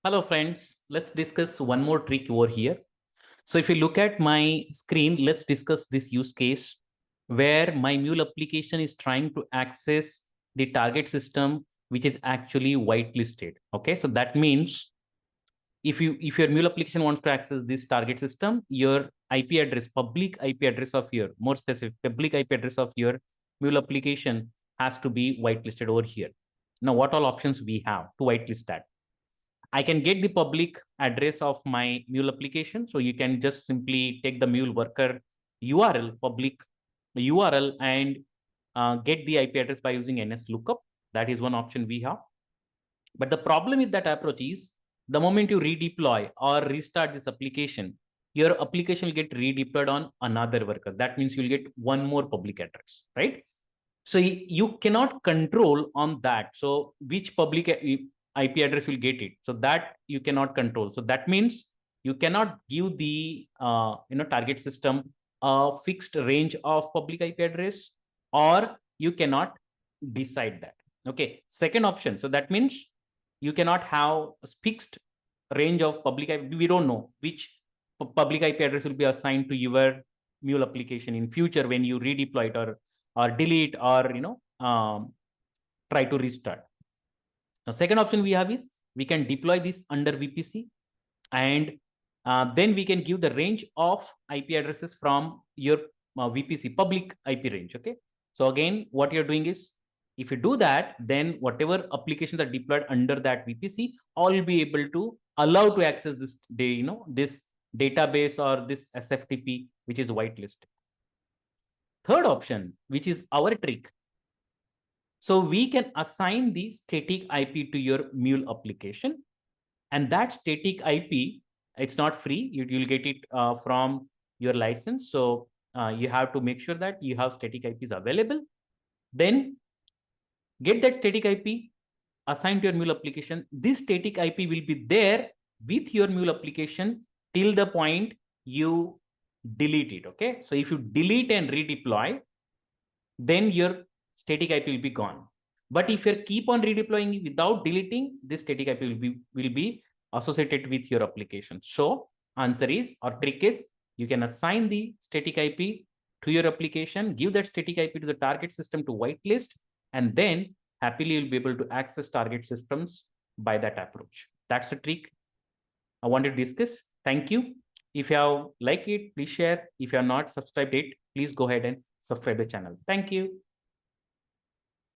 Hello friends, let's discuss one more trick over here. So if you look at my screen, let's discuss this use case where my Mule application is trying to access the target system, which is actually whitelisted. Okay, so that means if your Mule application wants to access this target system, your IP address, public IP address of your, more specific, public IP address of your Mule application has to be whitelisted over here. Now, what all options we have to whitelist that? I can get the public address of my Mule application. So you can just simply take the Mule worker URL, public URL, and get the IP address by using NS lookup. That is one option we have. But the problem with that approach is the moment you redeploy or restart this application, your application will get redeployed on another worker. That means you'll get one more public address, right? So you cannot control on that. So which public IP address will get it? So that you cannot control. So that means you cannot give the target system a fixed range of public IP address, or you cannot decide that. Okay. Second option. So that means you cannot have a fixed range of public IP. We don't know which public IP address will be assigned to your Mule application in future when you redeploy it or delete or try to restart. Now, second option we have is we can deploy this under VPC, and then we can give the range of IP addresses from your VPC public IP range. Okay. So again, what you're doing is, if you do that, then whatever applications are deployed under that VPC, all will be able to allow to access this this database or this SFTP, which is whitelisted. Third option, which is our trick. So we can assign the static IP to your Mule application, and that static IP, it's not free. You'll get it from your license. So you have to make sure that you have static IPs available. Then get that static IP assigned to your Mule application. This static IP will be there with your Mule application till the point you delete it. Okay. So if you delete and redeploy, then your static IP will be gone. But if you keep on redeploying without deleting, this static IP will be associated with your application. So answer is, or trick is, you can assign the static IP to your application, give that static IP to the target system to whitelist, and then happily you'll be able to access target systems by that approach. That's the trick I wanted to discuss. Thank you. If you have liked it, please share. If you have not subscribed it, please go ahead and subscribe the channel. Thank you.